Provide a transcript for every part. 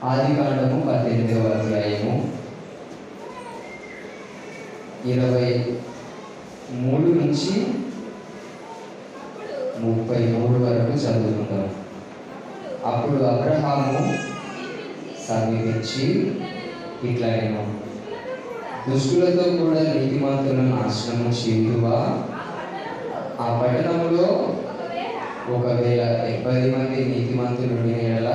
ఆదికాండము 18వ అధ్యాయము 23 నుంచి 33 వరకు చదువుకుందాం. అప్పుడు అబ్రహాము సమీపించి ఇట్లా నేను దుష్టులతో కూడా నీతిమంతులను నాశనము చేయుదువా? ఆ పట్టణంలో ఒకవేళ 70 మంది నీతిమంతులు ఉండిన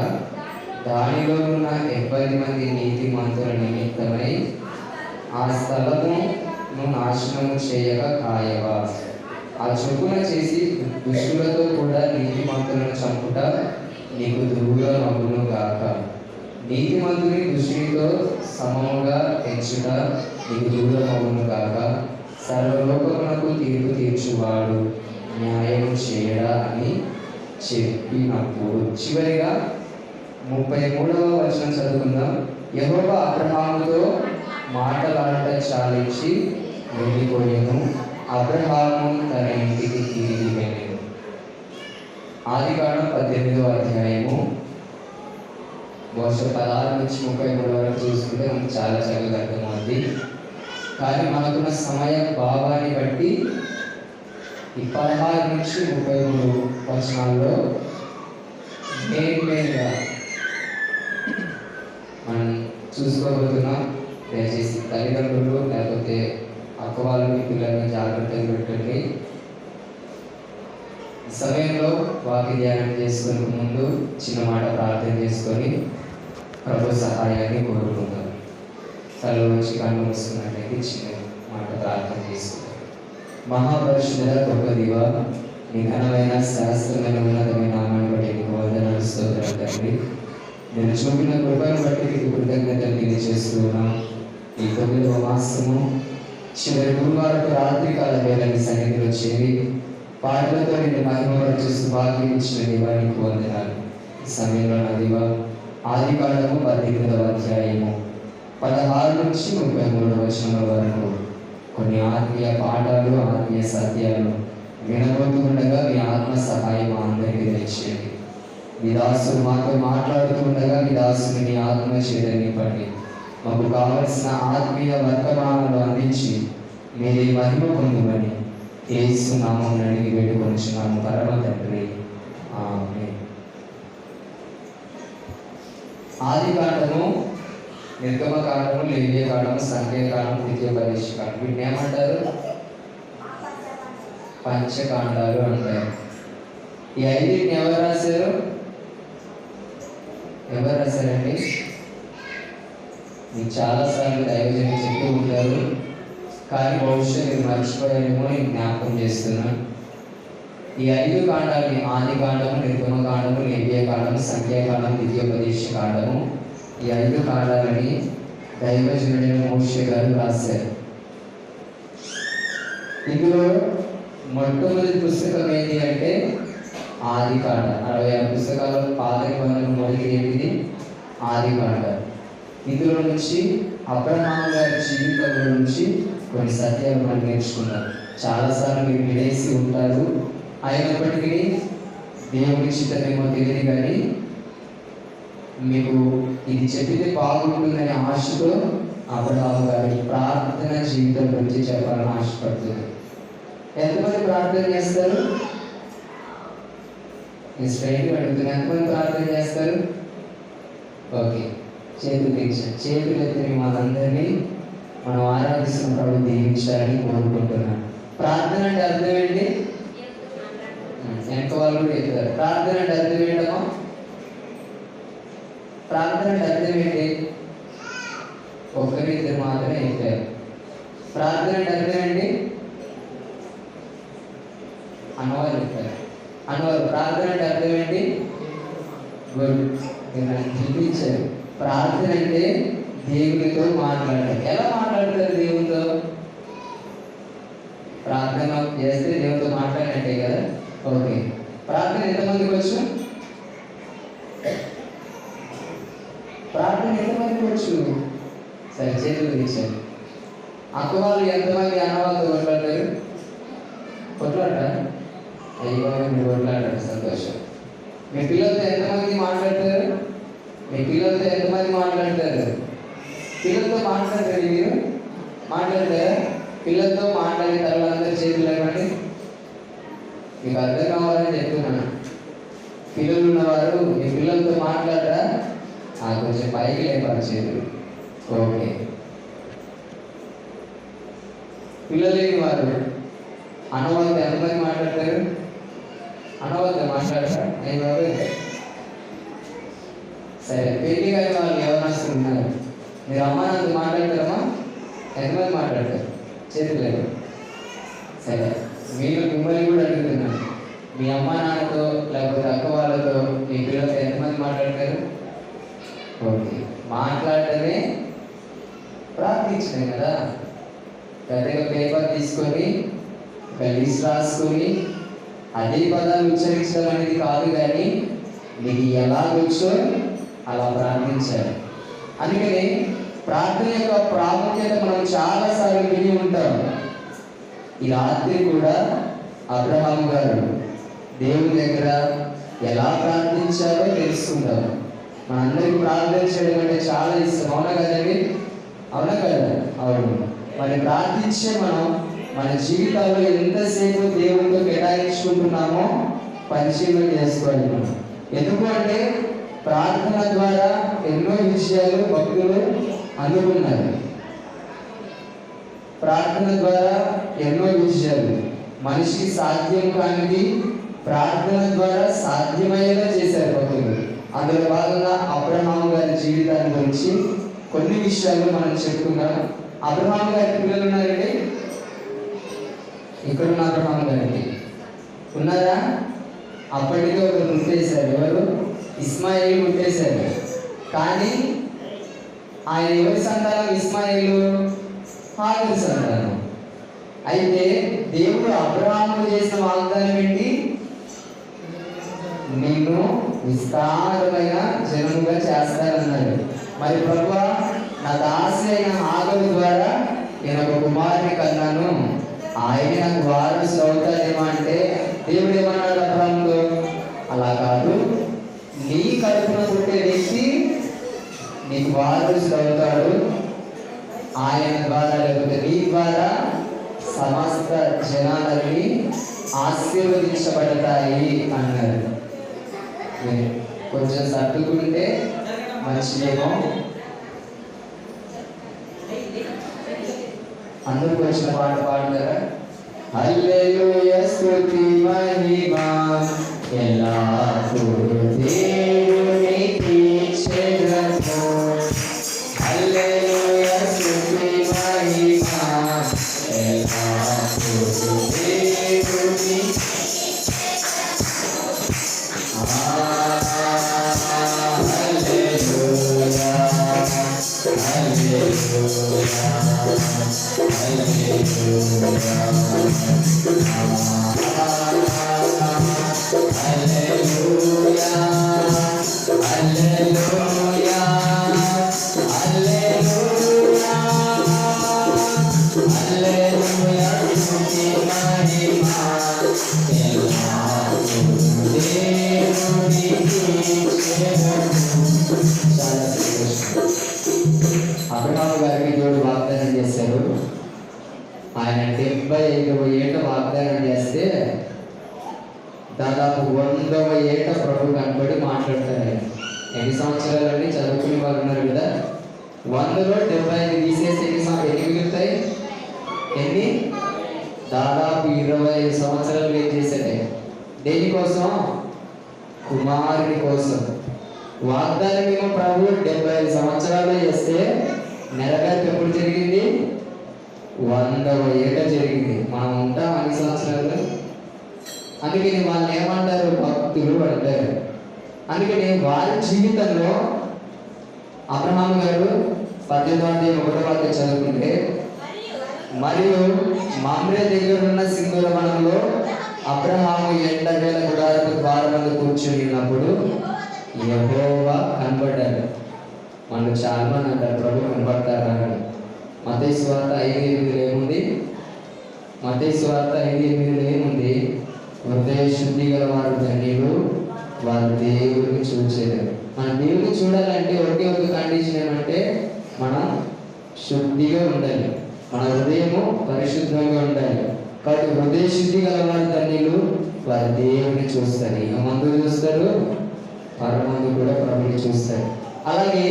దానిలో ఉన్న 70 మంది నీతిమంతుల నిమిత్తమై ఆ స్థలమును నాశనము చేయక కాయవా? ఆ చొప్పున చేసి దుష్టులతో కూడా నీతిమంతులను చంపుట నీకు దూరమగును గాక. నీతిమంతుని దుష్టునితో సమముగా ఎంచుట నీకు దూరమగును గాక. సర్వలోకమునకు తీర్పు తీర్చువాడు న్యాయం చేయడా అని చెప్పినప్పుడు చివరిగా 33వ వచనం చదువుకుందాం. యెహోవా అబ్రహాముతో మాటలాడట చాలించి వెళ్ళిపోయాను. అబ్రహాము తన ఇంటికి తిరిగి వెళ్ళాను. ఆదికాండం 18వ అధ్యాయము బహుశా 16 నుంచి 33 వరకు చూసుకుంటే మనకు చాలా చక్కగా అర్థమవుతుంది. కానీ మనకున్న సమయ భావాన్ని బట్టి ఈ 16 నుంచి 33 వచనాల్లో మెయిన్గా మనం చూసుకోబోతున్నాం. దయచేసి తల్లిదండ్రులు లేకపోతే అక్క వాళ్ళు మీ పిల్లల్ని జాగ్రత్తగా పెట్టండి. ఈ సమయంలో వాక్య ధ్యానం చేసుకునే ముందు చిన్న మాట ప్రార్థన చేసుకొని ప్రభు సహాయాన్ని కోరుకుందాం. తల నుంచి కన్ను మూసుకున్నట్లయితే చిన్న మాట ప్రార్థన చేసుకుందాం. మహాపరిశుద్ధ గొప్ప దివా, నీ ఘనమైన శాస్త్రమైన ఉన్నతమైన నామాన్ని బట్టి నీకు వందనాలు, స్తోత్రాలు తండ్రి. నేను చూపిన కృపను బట్టి నీకు కృతజ్ఞతలు తెలియజేస్తున్నాం. ఈ 9వ మాసము చివరి గురువారపు రాత్రికాల వేళ నీ సన్నిధిలో చేరి పాటలతో నేను మహిమపరచు భాగ్యం ఇచ్చిన దివా నీకు వందనాలు. ఈ సమయంలో నా దివా ఆదికాండము 18వ అధ్యాయము 16 నుంచి 33 వచనముల వరకు కొన్ని ఆత్మీయ పాఠాలు, ఆత్మీయ సత్యాలు వినబోతుండగా మీ ఆత్మ సహాయం మా అందరికీ తెచ్చేది. మీ దాసుడు మాతో మాట్లాడుతుండగా మీ దాసుని మీ ఆత్మ చేత నింపండి. మాకు కావలసిన ఆత్మీయ వర్తమానాలు అందించి మీరే మహిమ పొందుమని యేసు నామమున అడిగి వేడుకొనుచున్నాము పరమ తండ్రి, ఆమేన్. ఆదికాండము, నిర్గమకాండము, లేవియకాండము, సంఖ్యాకాండము, ద్వితీయోపదేశకాండం వీటిని ఏమంటారు? పంచకాండాలు అంటారు. ఈ 5 ఎవరు రాశారు? ఎవరు రాశారండి? మీకు చాలాసార్లు దైవజనులు చెప్తూ ఉంటారు, కానీ బహుశా మీరు మర్చిపోయారేమో నేను జ్ఞాపకం చేస్తున్నాను. ఈ 5 కాండాలని ఆదికాండము, నిర్గమకాండము, లేవియకాండము, సంఖ్యాకాండము, ద్వితీయోపదేశకాండము, ఈ 5 కాండాలని దైవజనుడైన మోషే గారు రాశారు. ఇందులో మొట్టమొదటి పుస్తకం ఏంటి అంటే ఆదికాండ. 66 పుస్తకాలు పాత నిబంధనలు మొదటి ఏంటిది? ఆదికాండ. ఇందులో నుంచి అబ్రహాము గారి జీవితం నుంచి కొన్ని సత్యాలు మనం నేర్చుకున్నాం. చాలాసార్లు మీరు వినేసి ఉంటారు, అయినప్పటికీ దేవుని చిత్తమేమో తెలియదు, కానీ మీకు ఇది చెప్పితే బాగుంటుందనే ఆశతో అబ్రహాము గారి ప్రార్థన జీవితం గురించి చెప్పాలని ఆశపడుతుంది. ఎంతమంది ప్రార్థన చేస్తారు? స్ట్రైట్గా అడుగుతున్నా, ఎంతమంది ప్రార్థన చేస్తారు? ఓకే, చేతులు ఎత్తిన వాళ్ళందరినీ మనం ఆరాధిస్తున్నప్పుడు దీవించాలని కోరుకుంటున్నాను. ప్రార్థన అంటే అర్థం ఏంటి? వెనక వాళ్ళు కూడా చెప్తారు. ప్రార్థన అంటే అర్థం ఏంటమ్మా? ప్రార్థన అంటే అర్థం ఏంటి? ఒక్కరిద్దరు మాత్రమే చెప్పారు. ప్రార్థన అంటే అర్థం ఏంటి? అన్నవారు చెప్పారు. అన్నవారు ప్రార్థన అంటే అర్థం ఏంటి? గుడ్, చూపించారు. ప్రార్థన అంటే దేవునితో మాట్లాడాలి. ఎలా మాట్లాడతారు దేవునితో? ప్రార్థన చేస్తే దేవునితో మాట్లాడినట్టే కదా. ఓకే, ప్రార్థన ఎంతమందికి వచ్చు? ప్రార్థన ఎంతమందికి వచ్చు? సరే, చేతులు తీర్చారు. అక్క వాళ్ళు ఎంతమంది అన్నవాళ్ళతో కొట్లాడతారు? కొట్లాడతారు? అయ్యో, మీరు కొట్లాడారు, సంతోషం. మీ పిల్లలతో ఎంతమంది మాట్లాడతారు? మీ పిల్లలతో ఎంతమంది మాట్లాడతారు? పిల్లలతో మాట్లాడతారు మీరు? మాట్లాడతారా? పిల్లలతో మాట్లాడే తర్వాత అందరి చేతులు లేవండి. మీకు అర్థం కావాలని చెప్తున్నాను. పిల్లలు ఉన్నవారు మీ పిల్లలతో మాట్లాడరా? కొంచెం పైకి లేపాలి చేతులు. ఓకే. పిల్లలు లేని వారు అన్నవాళ్ళతో ఎంతమంది మాట్లాడతారు? అన్నవాళ్ళతో మాట్లాడరా? నేను సరే. పెళ్లి కాని వాళ్ళు ఎవరు ఉన్నారు? మీరు అమ్మ నాన్నతో మాట్లాడతారమ్మా? ఎంతమంది మాట్లాడతారు? చేతులు లేదు. సరే, మిమ్మల్ని కూడా అడుగుతున్నాను. మీ అమ్మ నాన్నతో లేకపోతే అక్క వాళ్ళతో మీ పిల్లలతో ఎంతమంది మాట్లాడతారు? ఓకే. మాట్లాడటమే ప్రార్థించడం కదా. పెద్దగా పేపర్ తీసుకొని ఒక లిస్ట్ రాసుకొని అదే పదాలు ఉచ్చరించడం అనేది కాదు, కానీ మీకు ఎలాగొచ్చో అలా ప్రార్థించాలి. అందుకని ప్రార్థన యొక్క ప్రాముఖ్యత మనం చాలాసార్లు విని ఉంటాం. ఈ రాత్రి కూడా అబ్రహాము గారు దేవుని దగ్గర ఎలా ప్రార్థించారో తెలుసుకుంటాం. మనందరికీ ప్రార్థన చేయడం అంటే చాలా ఇష్టం. అవునా కదండి? అవునా కదా? అవును. మరి ప్రార్థించే మనం మన జీవితాల్లో ఎంతసేపు దేవునితో కేటాయించుకుంటున్నామో పరిశీలన చేసుకోవాలి మనం. ఎందుకు అంటే ప్రార్థన ద్వారా ఎన్నో విషయాలు భక్తులు అందుకున్నారు. ప్రార్థన ద్వారా ఎన్నో విషయాలు మనిషికి సాధ్యం కానిది ప్రార్థన ద్వారా సాధ్యమయ్యేలా చేశారు భక్తులు. అందులో భాగంగా అబ్రహాము గారి జీవితాన్ని గురించి కొన్ని విషయాలు మనం చెప్పుకుందాం. అబ్రహాము గారి పిల్లలు ఉన్నారండి? ఇక్కడున్న అబ్రహాము గారికి ఉన్నారా? అప్పటికే ఒకరు పుట్టేశారు. ఎవరు? ఇస్మాయిల్ పుట్టేశారు. కానీ ఆయన ఎవరి సంతానం? ఇస్మాయిలు హాగరు సంతానం. అయితే దేవుడు అబ్రహాము చేసిన వాగ్దానం ఏంటి? నిన్ను విస్తారమైన జనముగా చేస్తానన్నాడు. మరి ప్రభువా, నా దాసి అయిన హాగరు ద్వారా నేను ఒక కుమారుని కన్నాను, ఆయన నాకు వారసుడు అవుతాడేమో అంటే దేవుడు ఏమన్నాడు అబ్రహాముతో? అలా కాదు, నీ కడుపున పుట్టే వ్యక్తి నీకు వారసుడు అవుతాడు, ఆయన ద్వారా లేకపోతే నీ ద్వారా సమస్త జనాలని ఆశీర్వదించబడతాయి అన్నారు. కొంచెం సర్దుకుంటే మంచిదేమో. అందరికి వచ్చిన పాట పాడతారా? హల్లెలూయా స్తుతి మహిమా ఎల్లప్పుడూ దేవునికి చెందును. హల్లెలూయా స్తుతి మహిమా ఎల్లప్పుడూ దేవునికి. హల్లెలూయా హల్లెలూయా అబ్రహాము గారికి దేవుడు వాగ్దానం చేశారు. ఆయన 75వ ఏట వాగ్దానం చేస్తే దాదాపు 100వ ఏట ప్రభు కనబడి మాట్లాడతారు. ఆయన ఎన్ని సంవత్సరాలు అండి? చదువుకునే వారు ఉన్నారు కదా. 100లో 75 తీసేసి ఎన్ని మిగులుతాయి? ఎన్ని? దాదాపు 25 సంవత్సరాలు ఏం చేశాడే? దేనికోసం? కుమారుని కోసం. వాగ్దానం ఏమో ప్రభు 75 సంవత్సరాలు చేస్తే నెరవేర్పు ఎప్పుడు జరిగింది? 100వ ఏట జరిగింది. మనం ఉంటాం అన్ని సంవత్సరాలు. అందుకని వాళ్ళు ఏమంటారు? భక్తులు అంటారు. అందుకని వారి జీవితంలో అబ్రహాము గారు 18వ చదువుకుంటే, మరియు మమ్రే దగ్గర ఉన్న సింధూర వనంలో అబ్రహాము ఎండవేళ గుడారపు ద్వారమందు కూర్చుని ఉన్నప్పుడు యెహోవా కనబడ్డాడు. మనకు చాలా మంది అంటారు ప్రభు కనబడతారా అని. మత్తయి సువార్త 5:8 ఏముంది? మత్తయి సువార్త 5:8 ఏముంది? హృదయ శుద్ధి గల వారు ధన్యులు, వారు దేవుడిని చూచేవారు. మన దేవుని చూడాలంటే ఒకే ఒక కండిషన్ ఏమంటే మనం శుద్ధిగా ఉండాలి, మన హృదయము పరిశుద్ధంగా ఉండాలి. కాబట్టి హృదయ శుద్ధి గల వారి ధన్యులు, వారి దేవుని చూస్తారు. మందు చూస్తారు, పరమందు కూడా ప్రభుని చూస్తారు. అలాగే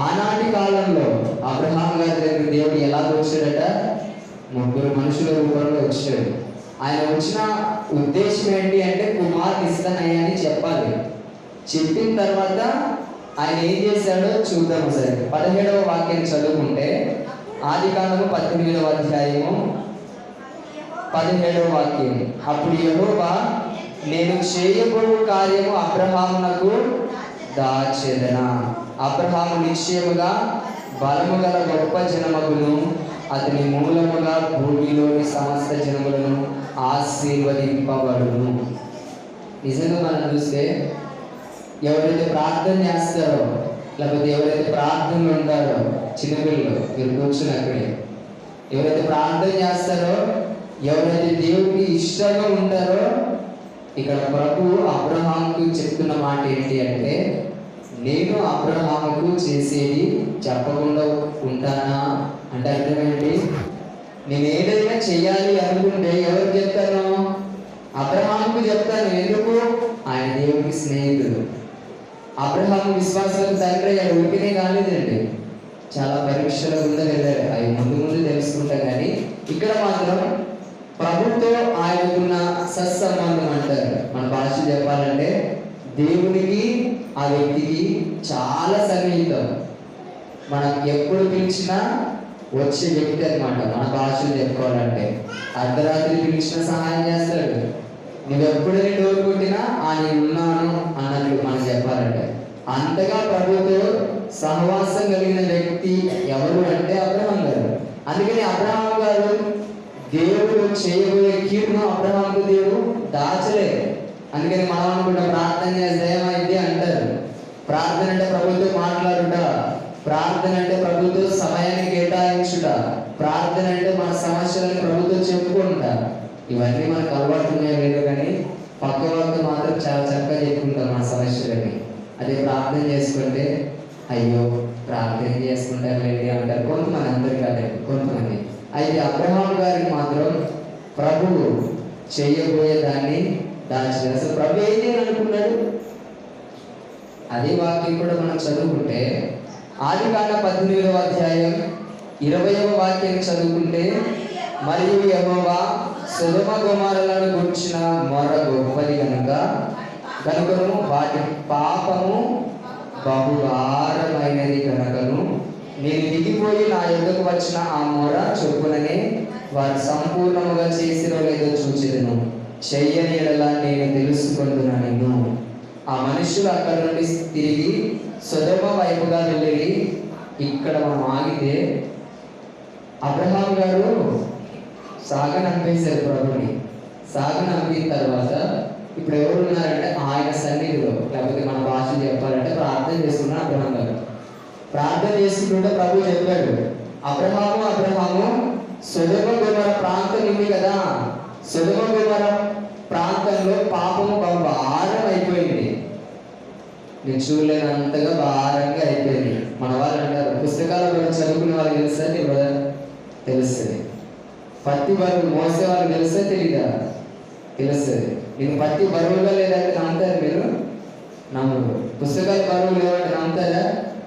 ఆనాటి కాలంలో అబ్రహాం గారి దగ్గర దేవుడు ఎలా వచ్చాడట? 3 మనుషుల రూపంలో వచ్చాడు. ఆయన వచ్చిన ఉద్దేశం ఏంటి అంటే కుమార్ని ఇస్తానయ్యా అని చెప్పాలి. చెప్పిన తర్వాత ఆయన ఏం చేశాడో చూద్దాము. సరే, 17వ వాక్యం చదువుకుంటే ఆదికాండము 18వ అధ్యాయము 17వ వాక్యం. అప్పుడు యెహోవా, నేను చేయబోవు కార్యము అబ్రహామునకు దాచెదనా, అబ్రహాము నిశ్చయముగా బలము గల గొప్ప జనమగును, అతని మూలముగా భూమిలోని సమస్త జనములను ఆశీర్వదింపబడును. నిజంగా మనం చూస్తే ఎవరైతే ప్రార్థన చేస్తారో, లేకపోతే ఎవరైతే ప్రార్థనలు ఉంటారో, చిన్నపిల్లలు మీరు కూర్చుని అక్కడే, ఎవరైతే ప్రార్థన చేస్తారో, ఎవరైతే దేవుడికి ఇష్టంగా ఉంటారో, ఇక్కడ ప్రభు అబ్రహాముకు చెప్తున్న మాట ఏంటి అంటే, నేను అబ్రహాముకు చేసేది చెప్పకుండా ఉంటానా అంటే అర్థం ఏంటి? నేను ఏదైనా చెయ్యాలి అనుకుంటే ఎవరికి చెప్తాను? అబ్రహాముకు చెప్తాను. ఎందుకు? ఆయన దేవుడికి స్నేహితుడు. అబ్రహాము విశ్వాసాలకు తండ్రి అయ్యాడు. ఉరికినే కాలేదండి, చాలా పరీక్షల గుండా వెళ్ళాడు. అవి ముందు తెలుసుకుంటాం. కానీ ఇక్కడ మాత్రం ప్రభుత్వం ఆయనకున్న సత్సంబంధం అంటారు. మన భాష చెప్పాలంటే దేవునికి ఆ వ్యక్తికి చాలా సన్నిహితం. మనం ఎప్పుడు పిలిచినా వచ్చే వ్యక్తి అనమాట. మన భాషలు చెప్పుకోవాలంటే అర్ధరాత్రి పిలిచినా సహాయం చేస్తాడు. నువ్వు ఎప్పుడు నీ డోర్ కొట్టినా నేను ఉన్నాను అన్నట్లు మనం చెప్పాలంటే. అంతగా ప్రభుతో సహవాసం కలిగిన వ్యక్తి ఎవరు అంటే అబ్రహాం గారు. అందుకని అబ్రహాం గారు దేవుడు చేయబోయే కీడును అబ్రహాంకు దేవుడు దాచలేదు. అందుకని మనం అనుకుంటా ప్రార్థన చేస్తే ఏమైంది అంటారు. ప్రార్థన అంటే ప్రభుత్వం మాట్లాడుట, ప్రార్థన అంటే ప్రభుత్వ సమయాన్ని కేటాయించుట, ప్రార్థన అంటే మన సమస్యలను ప్రభుత్వం చెప్పుకుంటా. ఇవన్నీ మనకు అలవాటు ఉన్నాయో లేదో కానీ పక్క వాళ్ళతో మాత్రం చాలా చక్కగా చెప్పుకుంటాం మన సమస్యలని. అదే ప్రార్థన చేసుకుంటే అయ్యో ప్రార్థన చేసుకుంటారులేండి అంటారు కొంతమంది, అందరు కాలేదు కొంతమంది. అయితే అబ్రహాం గారికి మాత్రం ప్రభువు చేయబోయే దాన్ని దాల్చలేదు. అసలు ప్రభు ఏం చేయాలనుకున్నాడు? అదే వాక్యం కూడా మనం చదువుకుంటే ఆదికాండ 18వ అధ్యాయం 20వ వాక్యాన్ని చదువుకుంటే, మరియు యెహోవా సొదొమ గొమొర్రాలను గూర్చిన మొర గొప్పది కనుకను వాటి పాపము బహుభారమైనది కనుకను నేను దిగిపోయి నా యొద్దకు వచ్చిన ఆ మొర చొప్పుననే వారు సంపూర్ణముగా చేసిరో లేదో చూచెదను. చెయ్యని యెడల నేను తెలుసుకొందునను. ఆ మనుషులు అక్కడ నుండి తిరిగి సొదొమ వైపుగా వెళ్ళి, ఇక్కడ మనం ఆగితే అబ్రహాం గారు సాగనంపేశారు ప్రభుని. సాగనంపిన తర్వాత ఇప్పుడు ఎవరు ఉన్నారంటే ఆయన సన్నిధిలో, లేకపోతే మన భాష చెప్పాలంటే ప్రార్థన చేసుకున్నాడు అబ్రహాం గారు. ప్రార్థన చేసుకుంటుంటే ప్రభు చెప్పాడు, అబ్రహాము సొదొమ గొమొర్రా ప్రాంతం ఉంది కదా, సొదొమ గొమొర్రా ప్రాంతంలో పాపము భారం అయిపోయింది. నేను చూడలేనంతగా భారంగా అయిపోయింది. మన వాళ్ళు అంటారు, పుస్తకాలు చదువుకునే వాళ్ళకి తెలుసా తెలియదా? తెలుస్తుంది. పత్తి బరువు మోసే వాళ్ళకి తెలుసా తెలీదా? తెలుస్తుంది. నేను పత్తి బరువుగా లేదంటే నమ్ముతారు మీరు? నమ్మరు. పుస్తకాలు బరువు లేవంటే నమ్ముతారా?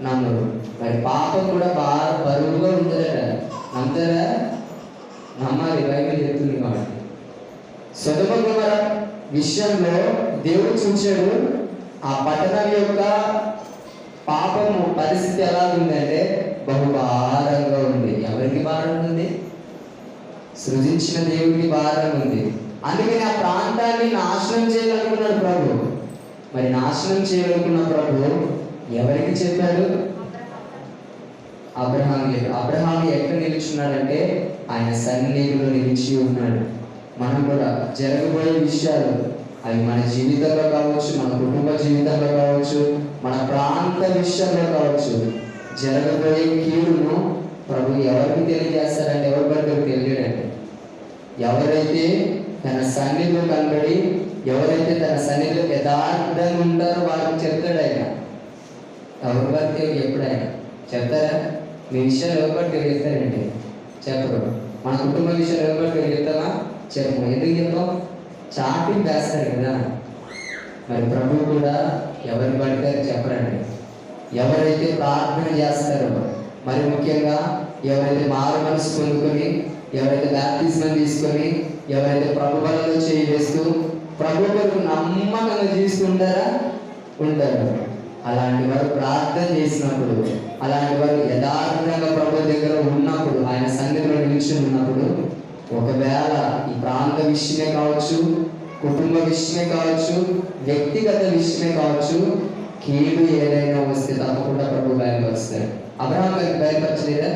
నమ్మరు. మరి పాపం కూడా బాగా బరువుగా ఉంటుందట, నమ్ముతారా? నమ్మాలి, బైబిల్ చెప్తుంది కాబట్టి. సొదొమ గొమొర్రా విషయంలో దేవుడు చూచాడు. ఆ పట్టణం యొక్క పాపము పరిస్థితి ఎలా ఉందంటే బహుభారంగా ఉంది. ఎవరికి భారం ఉంది? సృజించిన దేవుడికి భారం ఉంది. అందుకని ఆ ప్రాంతాన్ని నాశనం చేయాలనుకున్నాడు ప్రభు. మరి నాశనం చేయాలనుకున్న ప్రభు ఎవరికి చెప్పాడు? అబ్రహాం. అబ్రహాం ఎక్కడ నిలుచున్నాడంటే ఆయన సన్నిధిలో నిలిచి ఉన్నాడు. మనం కూడా జరగబోయే విషయాలు అవి మన జీవితంలో కావచ్చు, మన కుటుంబ జీవితంలో కావచ్చు, మన ప్రాంత విషయంలో కావచ్చు, జరగబోయే కీడును ప్రభు ఎవరికి తెలియజేస్తారంటే ఎవరి బట్టి తెలియడండి. ఎవరైతే తన సన్నిధిలో కనబడి, ఎవరైతే తన సన్నిధిలో యథార్థంగా ఉంటారో వారికి చెప్తాడు ఆయన. ఎవరి భక్తి ఎప్పుడైనా చెప్తారా? మీ విషయాలు ఎవరి బట్టి చెప్తారండి? చెప్పరు. మన కుటుంబ విషయాలు ఎవరి బట్టి చెప్తామా? చెప్పము. ఎందుకు చెప్తాం? చాటింగ్ వేస్తారు కదా. మరి ప్రభు కూడా ఎవరిని పడితే చెప్పరండి. ఎవరైతే ప్రార్థన చేస్తారో, మరి ముఖ్యంగా ఎవరైతే మారు మనసు పొందుకొని, ఎవరైతే బాప్తిస్మం తీసుకొని, ఎవరైతే ప్రభు వలలో చేయి వేస్తూ ప్రభు వరకు నమ్మకంగా జీవిస్తుంటారా ఉంటారు. అలాంటి వారు ప్రార్థన చేసినప్పుడు, అలాంటి వారు యథార్థంగా ప్రభు దగ్గర ఉన్నప్పుడు, ఆయన సన్నిధిలో నిలిచి ఉన్నప్పుడు, ఒకవేళ ఈ ప్రాంత విషయమే కావచ్చు, కుటుంబ విషయమే కావచ్చు, వ్యక్తిగత విషయమే కావచ్చు, కీడు ఏదైనా వస్తే తప్పకుండా ప్రభు బయలుపరుస్తారు. అబ్రహాం గారికి బయలుపరచలేదా?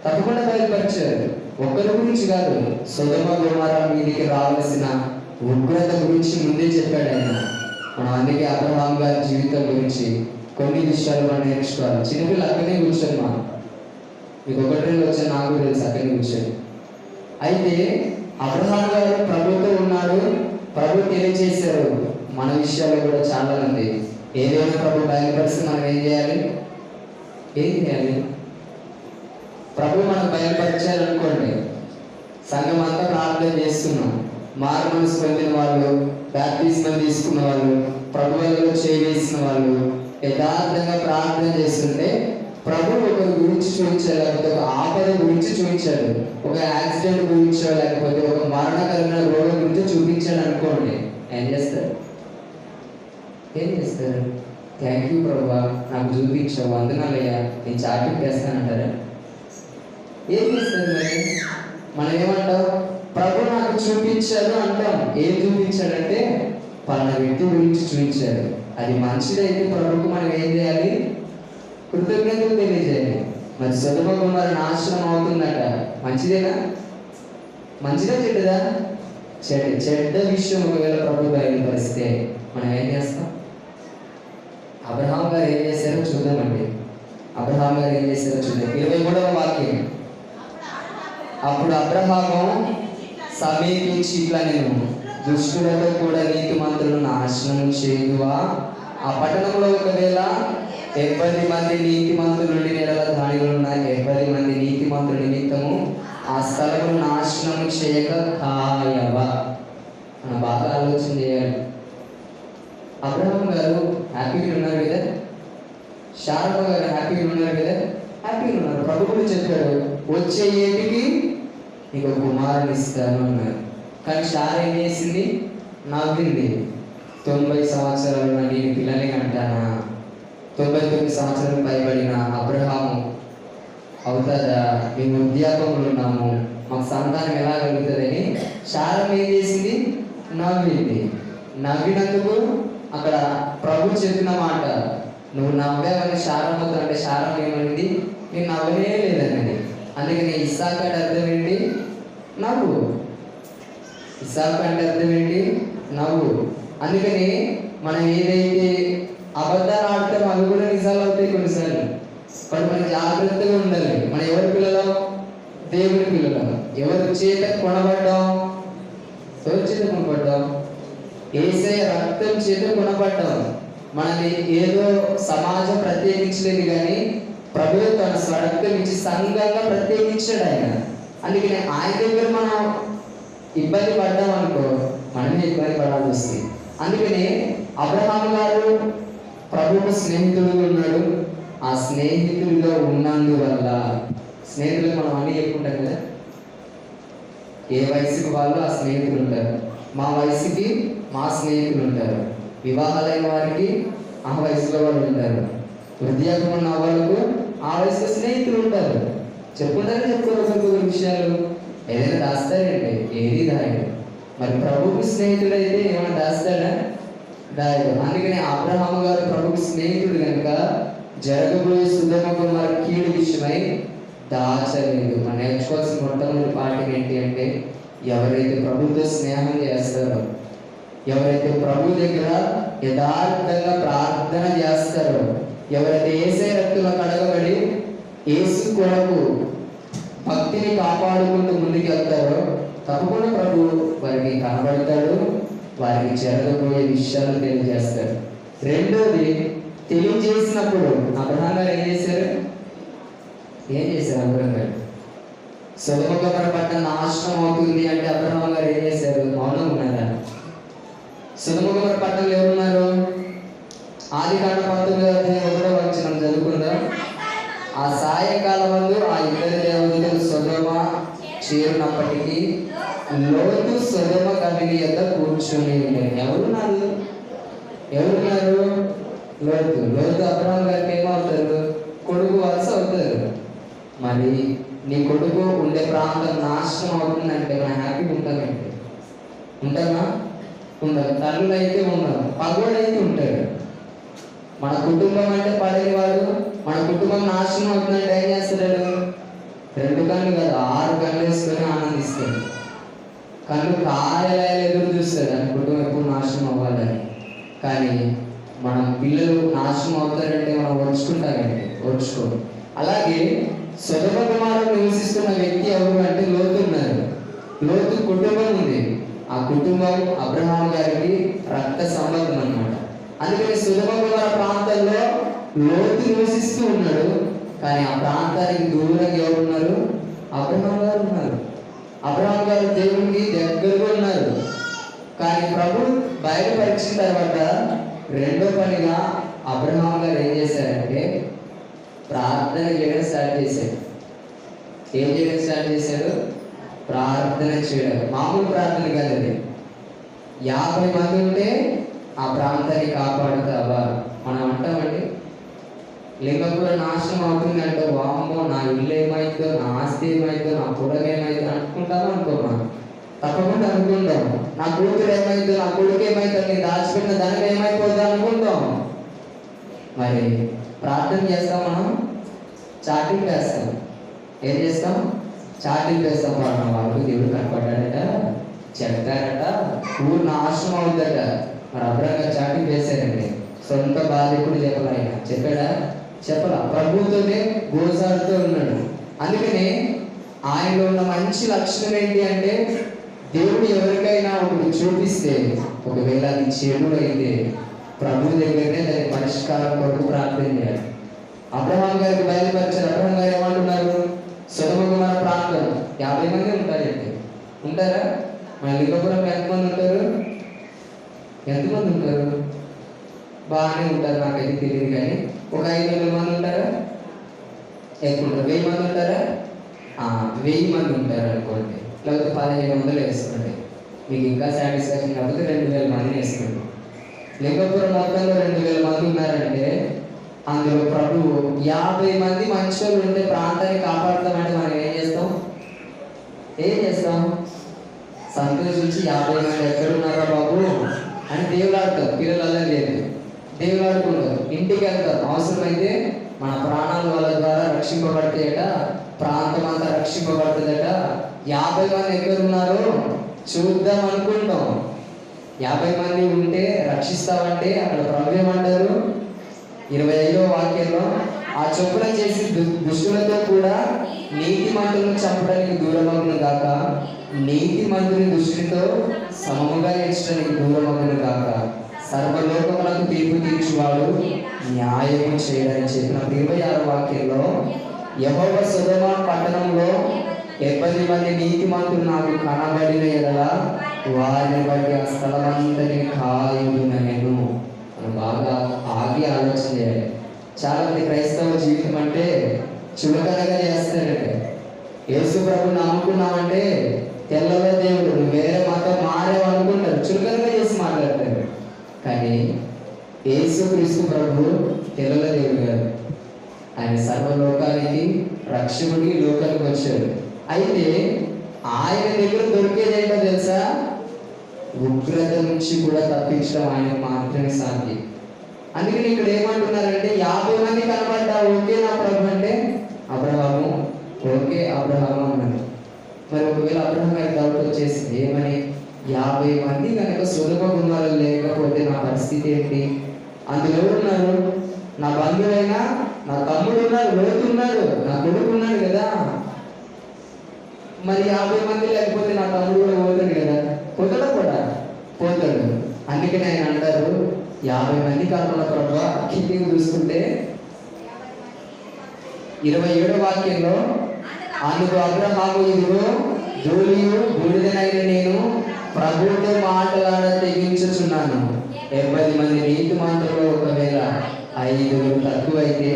తప్పకుండా బయలుపరిచారు. ఒక్కరి గురించి కాదు, సొదొమ గొమొర్రా మీదికి రావాల్సిన ఉగ్రత గురించి ముందే చెప్పాడు ఆయన. మనం అందుకే అబ్రహాం గారి జీవితం గురించి కొన్ని విషయాలు మనం నేర్చుకోవాలి. చిన్నపిల్లలు అక్కడే కూర్చొని మీకు ఒకటి రెండు వచ్చాను, నాకు తెలుసు, అక్కడే కూర్చొని. అయితే అబ్రహాం గారు ప్రభుతో ఉన్నాడు, ప్రభు తెలియజేశారు. మన విషయాలు కూడా చాలా ఉంది. ఏదైనా ప్రభు బయలుపరిస్తే మనం ఏం చేయాలి? ప్రభు మనం బయలుపరిచారనుకోండి, సంఘం అంతా ప్రార్థన చేస్తున్నాం, మారు మనసు పొందిన వాళ్ళు, బాప్తిస్మం తీసుకున్న వాళ్ళు, ప్రభువులలో చేసిన వాళ్ళు యథార్థంగా ప్రార్థన చేస్తుంటే ప్రభు ఒకరి గురించి చూపించాడు, లేకపోతే ఒక ఆపద గురించి చూపించాడు, ఒక యాక్సిడెంట్ గురించో లేకపోతే ఒక మరణకరమైన రోగం గురించి చూపించాడు అనుకోండి, ఏం చేస్తారు? థ్యాంక్ యూ ప్రభా, నాకు చూపించావు, వందనాలయ్యా, నేను చాటింగ్ చేస్తానంటారా? ఏం చేస్తారు? మరి మనం ఏమంటాం? ప్రభు నాకు చూపించాడు అంటాం. ఏం చూపించాడంటే పలానా వ్యక్తి గురించి చూపించాడు. అది మంచిదైతే ప్రభుకు మనం ఏం చేయాలి? కృతజ్ఞతలు తెలియజేయాలి. మరి సొదొమ గొమొర్రా నాశనం అవుతుందట, మంచిదేనా? మంచిదా చెడ్డదా? చెడ్డ విషయం ఒకవేళ ప్రభు బయలుపరిస్తే మనం ఏం చేస్తాం? అబ్రహాం గారు ఏం చేశారో చూద్దామండి. అబ్రహాం గారు ఏం చేశారో చూద్దాం. 23వ వాక్యం. అప్పుడు అబ్రహాము సమీపించి ఇట్లా, నేను దుష్టులతో కూడా నీతిమంతులను నాశనం చేయుదువా? ఆ పట్టణంలో ఒకవేళ 70 మంది నీతిమంతులు నుండి నెలల దానిలో ఉన్న 70 మంది నీతిమంతుల నిమిత్తము ఆ స్థలమును నాశనం చేయక ఖాయవా? మనం బాగా ఆలోచన చేయాలి. అబ్రహాం గారు హ్యాపీగా ఉన్నారు కదా, శారమ్మ గారు హ్యాపీగా ఉన్నారు కదా, హ్యాపీగా ఉన్నారు. ప్రభు కూడా చెప్పాడు, వచ్చే ఏటికి నీకు కుమారుని ఇస్తాను అన్నారు. కానీ శార ఏం చేసింది? నవ్వింది. 90 సంవత్సరాలు నేను పిల్లల్ని కంటానా? 99 సంవత్సరాలు పైబడిన అబ్రహాము అవుతుందా? మేము వృద్ధాపంలో ఉన్నాము, మాకు సంతానం ఎలా కలుగుతుందని శారమ్మ ఏం చేసింది? నవ్వింది. నవ్వినందుకు అక్కడ ప్రభు చెప్పిన మాట, నువ్వు నవ్వావని శారమ్మతో అంటే శారమ్మ ఏమనింది? నేను నవ్వనే లేదన్నది. అందుకని ఇస్సాకు అంటే అర్థం ఏంటి? నవ్వు. ఇస్సాకు అంటే అర్థం ఏంటి? నవ్వు. అందుకని మనం ఏదైతే అబద్ధాలు ఆడతామో అవి కూడా నిజాలు అవుతాయి కొన్నిసార్లు. కానీ మనం జాగ్రత్తగా ఉండాలి. మనం ఎవరి పిల్లలం? దేవుని పిల్లలం. ఎవరి చేత కొనబడ్డాం? ఎవరి చేత కొనబడ్డాం? యేసయ్య రక్తం చేత కొనబడ్డాం. మనది ఏదో సమాజం ప్రత్యేకించలేదు, కానీ ప్రభువు తన స్వరక్తం ఇచ్చి సంఘంగా ప్రత్యేకించాడు ఆయన. అందుకని ఆయన దగ్గర మనం ఇబ్బంది పడ్డాం అనుకో, మనమే ఇబ్బంది పడాల్సి వస్తుంది. అందుకని అబ్రహాం గారు ప్రభువుకు స్నేహితుడుగా ఉన్నాడు. ఆ స్నేహితుడిగా ఉన్నందువల్ల, స్నేహితులకు మనం అన్నీ చెప్పుకుంటాం కదా, ఏ వయసుకి వాళ్ళు ఆ స్నేహితులు ఉంటారు. మా వయసుకి మా స్నేహితులు ఉంటారు. వివాహాలైన వారికి ఆ వయసులో వాళ్ళు ఉంటారు. వృద్ధాప్యం ఉన్న వాళ్ళకు ఆ వయసులో స్నేహితులు ఉంటారు. చెప్పుకుంటారని చెప్పుకోవాలి విషయాలు. ఏదైనా దాస్తారండి? ఏది దాయడు. మరి ప్రభుకు స్నేహితుడైతే ఏమైనా దాస్తాడా? దాయడు. అందుకని అబ్రహాము గారు ప్రభుకు స్నేహితుడు కనుక జరగబోయే సొదొమ గొమొర్రా కీడు విషయమై దాచలేదు. మనం నేర్చుకోవాల్సిన మొట్టమొదటి పాఠం ఏంటి అంటే, ఎవరైతే ప్రభుతో స్నేహం చేస్తారో, ఎవరైతే ప్రభు దగ్గర యథార్థంగా ప్రార్థన చేస్తారో, ఎవరైతే యేసయ్య రక్తంలో కడగబడి యేసు కొరకు భక్తిని కాపాడుకుంటూ ముందుకు వెళ్తారో, తప్పకుండా ప్రభు వారికి కనబడతాడు, వారికి జరగబోయే విషయాలు తెలియజేస్తాడు. రెండోది, తెలియజేసినప్పుడు అబ్రహాం గారు ఏం చేశారు? అబ్రహాం గారు సొదొమ గొమొర్రా పట్టణం నాశనం అవుతుంది అంటే అబ్రహాం గారు ఏం చేశారు? మౌనం ఉన్నారా? సొదొమ గొమొర్రా పట్టణంలో ఎవరున్నారు? ఆదికాండం 19:1 చదువుకుందాం. ఆ సాయంకాలం ముందు ఆ ఇద్దరు దేవతలు సొదొమ చేరినప్పటికీ లోతు సొదొమ గవిని యొద్ద కూర్చొని ఎవరున్నారు? లోతు అబ్రహాం గారికి ఏమవుతారు? కొడుకు వలస అవుతారు. మరి నీ కొడుకు ఉండే ప్రాంతం నాశనం అవుతుందంటే మనం హ్యాపీగా ఉంటామంటే ఉంటామా? ఉండదు. తల్లులు అయితే ఉండదు, పగోడు అయితే ఉంటాడు. మన కుటుంబం అంటే పడని వాడు, మన కుటుంబం నాశనం అవుతుందంటే ఏం చేస్తాడు? 2 కళ్ళు కాదు 6 కళ్ళు వేసుకొని ఆనందిస్తాడు. కళ్ళు కాయలాయలు ఎదురు చూస్తాడు అని కుటుంబం ఎప్పుడు నాశనం అవ్వాలని. కానీ మనం పిల్లలు నాశనం అవుతారంటే మనం ఓర్చుకుంటామండి, ఓర్చుకో. అలాగే సొదొమ గొమొర్రాలో నివసిస్తున్న వ్యక్తి ఎవరు అంటే లోతు ఉన్నారు. లోతు కుటుంబం ఉంది. ఆ కుటుంబం అబ్రహాం గారికి రక్త సంబంధం అన్నమాట. అందుకని సొదొమ గొమొర్రా ప్రాంతంలో లోతు నివసిస్తూ ఉన్నాడు. కానీ ఆ ప్రాంతానికి దూరంగా ఎవరు ఉన్నారు? అబ్రహాం గారు ఉన్నారు. అబ్రహాం గారు దేవునికి దగ్గరగా ఉన్నారు. కానీ ప్రభు బయలుపరిచిన తర్వాత రెండో పనిగా అబ్రహాం గారు ఏం చేశారంటే ప్రార్థన చేయడం స్టార్ట్ చేశాడు. ఏం చేయడం స్టార్ట్ చేశాడు? ప్రార్థన చేయడం. మామూలు ప్రార్థన కాదు అది. 50 మంది ఉంటే ఆ ప్రాంతాన్ని కాపాడుతావా? మనం అంటామండి లింగపురం నాశనం అవుతుంది అంటే వామ్మో నా ఇల్లు ఏమైందో, నా ఆస్తి ఏమైందో, నా పొడగ ఏమైందో అనుకుంటామా? అనుకోమా? తప్పకుండా అనుకుంటాం. నా కూతురు ఏమైందో, నా కొడుకు ఏమైందో, నేను దాచిపెట్టిన ధనం ఏమైపోద్దో అనుకుంటాం. మరి ప్రార్థన చేస్తాం, మనం చాటింగ్ వేస్తాం. ఏం చేస్తాం? చాటింగ్ వేస్తాం. వాళ్ళకు దేవుడు కనపడ్డాడట, చెప్తారట, ఊరు నాశనం అవుద్దట. మరి అబ్రహాం గారు చాటింగ్ వేశారండి. సొంత బాధ్యకుడు చెప్పాడా? చెప్పలా. ప్రభుతోనే గోసాడుతూ ఉన్నాడు. అందుకనే ఆయనలో ఉన్న మంచి లక్షణం ఏంటి అంటే దేవుడు ఎవరికైనా ఒకటి చూపిస్తే ఒకవేళ అది చెడు అయితే ప్రభు దగ్గరనే దాని పరిష్కారం కొరకు ప్రార్థన చేయాలి. అబ్రహాం గారికి బయలుపరిచారు. అబ్రహాం గారు ఏమంటున్నారు? సొదొమ గొమొర్రా ప్రాంతం 50 మంది ఉంటారండి. ఉంటారా? మన లింగపురం ఎంతమంది ఉంటారు? బాగానే ఉంటారు. నాకైతే తెలియదు కానీ ఒక 500 మంది ఉంటారా? ఎక్కువ ఉంటారు. 1000 మంది ఉంటారా? 1000 మంది ఉంటారు అనుకోండి. లేకపోతే 1500 వేసుకోండి. మీకు ఇంకా సాటిస్ఫాక్షన్ కాకపోతే 2000 మందిని వేసుకోండి. లింగపురం మొత్తంలో 2000 మంది ఉన్నారంటే అందులో ప్రభువు 50 మంది మనుషులు ఉండే ప్రాంతాన్ని కాపాడుతామంటే మనం ఏం చేస్తాం? సంతోషించి 50 మంది ఎక్కడున్నారా బాబు అని దేవుడు ఆడతారు. పిల్లలు అలా లేదు, దేవుడు ఆడుకుంటారు. ఇంటికి వెళ్తారు. అవసరమైతే మన ప్రాణాల వాళ్ళ ద్వారా రక్షింపబడతాయట, ప్రాంతం అంతా రక్షింపబడుతుందట. 50 మంది ఎక్కడున్నారో చూద్దాం అనుకుంటాం. 50 మంది ఉంటే రక్షిస్తామంటే అక్కడ ప్రభు ఏమంటారు? 25వ వాక్యంలో ఆ చొప్పున చేసి దుష్టులతో కూడా నీతిమంతులను చంపడానికి దూరమగును గాక, నీతిమంతుని దుష్టునితో సమముగా ఎంచడానికి దూరమగును గాక, సర్వలోకములకు తీర్పు తీర్చువాడు న్యాయము చేయడానికి చెప్పిన 26వ వాక్యంలో యెహోవా సొదొమ పట్టణంలో 70 మంది నీతిమంతులు నాకు కనబడిన ఎడల వారిని బట్టి ఆ స్థలమంతటిని కాయుదునెను. మనం బాగా ఆగి ఆలోచన చేయాలి. చాలా మంది క్రైస్తవ జీవితం అంటే చులకనగా చేస్తారంటే, యేసు ప్రభుని నమ్ముకున్నామంటే తెల్లవ దేవుడు, నువ్వు వేరే మతం మారేవు అనుకుంటారు, చులకనగా చేసి మాట్లాడతారు. కానీ యేసు క్రీస్తు ప్రభు తెల్లల దేవుడు కాదు. ఆయన సర్వలోకానికి రక్షకుడికి లోకానికి వచ్చాడు. అయితే ఆయన దగ్గర దొరికేది ఏంటో తెలుసా? ఉగ్రత నుంచి కూడా తప్పించడం ఆయనకు మాత్రమే సాధ్యం. అందుకని ఇక్కడ ఏమంటున్నారంటే 50 మంది కనబడ్డా ఓకే నా ప్రభు అంటే అబ్రహాము ఓకే అబ్రహాము అన్నాడు. మరి ఒకవేళ అబ్రహాం గారికి డౌట్ వచ్చేసింది ఏమని, 50 మంది కనుక సొదొమ గొమొర్రా లేకపోతే నా పరిస్థితి ఏంటి? అందులో ఉన్నారు నా బంధువైనా, నా తమ్ముడు ఉన్నాడు, లోతు ఉన్నాడు, నా కొడుకు ఉన్నాడు కదా. మరి 50 మంది లేకపోతే నా తమ్ముడు కూడా పోతాడు కదా, పోతాడు. అందుకని ఆయన అంటారు 50 మంది కాకుండా ప్రభు కిందికి చూసుకుంటే 27వ వాక్యంలో అందుకు అబ్రహాము ఇదిగో జోలియు బూడిదనైన నేను ప్రభువుతో మాట్లాడ తెగించుచున్నాను. 70 మంది నీతి మంత్రులు ఒకవేళ 5 తక్కువైతే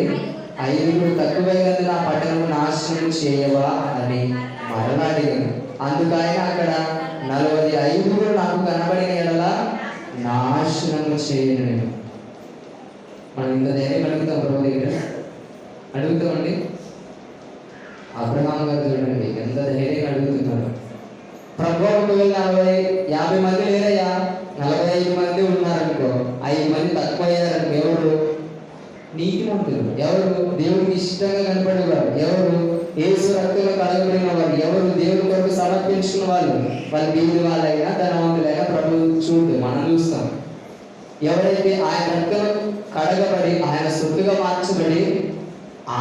5 తక్కువైనందున ఆ పట్టణం నాశనం చేయవా అని మరలా అడిగాను. అందుకైనా అక్కడ 45 నాకు కనబడిన ఎడల నాశనము చేయను నేను. మనం ఇంత ధైర్యం అడుగుతాం ప్రభు దగ్గర, అడుగుతామండి. అబ్రహాం గారు చూడండి ఎంత ధైర్యంగా అడుగుతున్నారు. ప్రభు ఒకవేళ 50 మంది లేరయ్యా, 45 మంది ఉన్నారనుకో, 5 మంది తక్కువ అయ్యారనుకో, ఎవరు? నీతిమంతులు. ఎవరు? దేవుడికి ఇష్టంగా కనపడేవారు. ఎవరు? యేసు రక్తంలో కడగబడిన వారు. ఎవరు? దేవుడి కొరకు సమర్పించుకున్న వాళ్ళు. వాళ్ళు బీది వాళ్ళైనా ధనవంతులైనా ప్రభు చూడు, మనం చూస్తాం. ఎవరైతే ఆయన రక్తంలో కడగబడి ఆయన సొత్తుగా మార్చబడి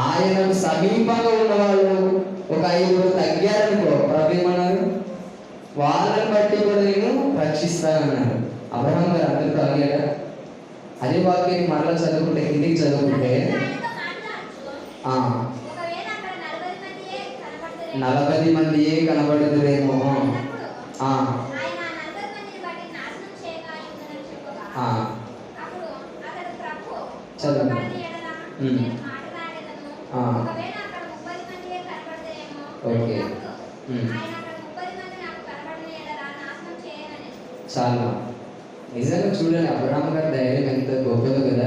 ఆయనకు సమీపంగా ఉన్న వాళ్ళు ఒక 5 తగ్గారనుకో, ప్రభు ఏమన్నారు? వాళ్ళని బట్టి కూడా నేను రక్షిస్తానన్నారు. అబ్రహాం గారు అందరితో అడిగాడా? అదే వాక్యాన్ని మరలా చదువుకుంటే, ఇంటికి చదువుకుంటే 40 మందియే కనబడుతురేమో. చదువు. ఓకే, చాలా నిజంగా చూడండి అబ్రహాం గారి ధైర్యం ఎంత గొప్పదో కదా.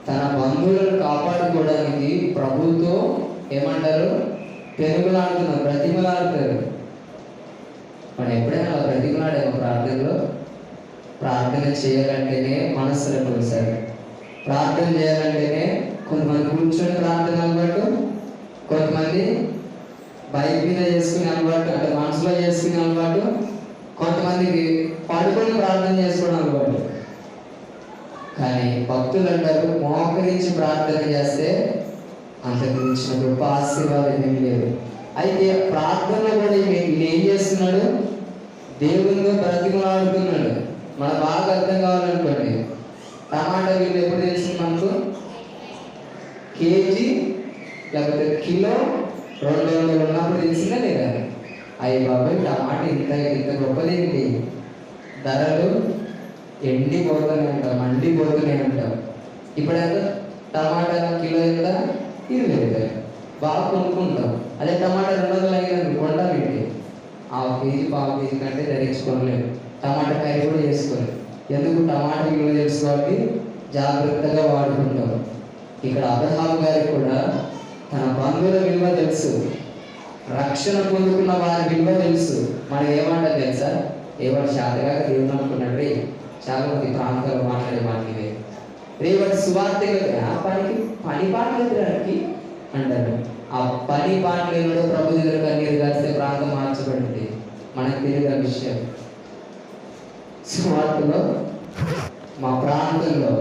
తన బంధువులను కాపాడుకోవడానికి ప్రభుతో ఏమంటారు? పెరుగులాడుతున్నారు, బ్రతిమలాడుతారు. మనం ఎప్పుడైనా అలా బ్రతిమలాడేమో ప్రార్థనలో? ప్రార్థన చేయాలంటేనే మనస్సులకు వస్తారు. ప్రార్థన చేయాలంటేనే కొంతమంది కూర్చొని ప్రార్థన అలవాటు, కొంతమంది బైక్ మీద చేసుకునే అలవాటు, అంటే మనసులో చేసుకునే అలవాటు, కొంతమందికి పడుకొని ప్రార్థన చేసుకోవడం అలవాటు. కానీ భక్తులు అంటారు మోకరించి ప్రార్థన చేస్తే అంతకు మించిన గొప్ప ఆశీర్వాదం ఏం లేదు. అయితే ప్రార్థనలో కూడా వీళ్ళు ఏం చేస్తున్నాడు? దేవునితో బ్రతిమలాడుతున్నాడు. మనకు బాగా అర్థం కావాలనుకోండి, టమాటా వీళ్ళు ఎప్పుడు తెలిసింది మనకు? కేజీ లేకపోతే కిలో 200 ఉన్నప్పుడు తెలిసిందా లేదా? అయ్యి బాబాయ్ టమాటా ఇంత గొప్పదేంటి, ధరలు ఎండిపోతూనే ఉంటాం, మండిపోతూనే ఉంటాం. ఇప్పుడు ఎంత? టమాటా కిలో ఎంత? 20 రూపాయలు. బాగా కొనుక్కుంటాం. అదే టమాటా 200 అయ్యింది కొంటామేంటి? 1/2 కేజీ 1/2 కేజీ కంటే ధరించుకోలేము. టమాటా కర్రీ కూడా చేసుకోలేదు. ఎందుకు? టమాటా విలువ తెలుసు కాబట్టి జాగ్రత్తగా వాడుకుంటాం. ఇక్కడ అబ్రహాం గారికి కూడా తన బంధువుల విలువ తెలుసు, రక్షణ పొందుకున్న వారి విలువ తెలుసు. మనం ఏమంటారు తెలుసా? ఏవాడు శాతగా దేవుడు అనుకున్నాడు. చాలా మంది ప్రాంతాల్లో మాట్లాడే మాటలే రేవాడు సువార్తగా పని పాటలకి అంటారు. ఆ పని పాటలు ప్రభు దగ్గర కన్నీరు కాస్తే ప్రాంతం మార్చబడింది. మనకు తెలియదు ఆ విషయం. సువార్తలో మా ప్రాంతంలో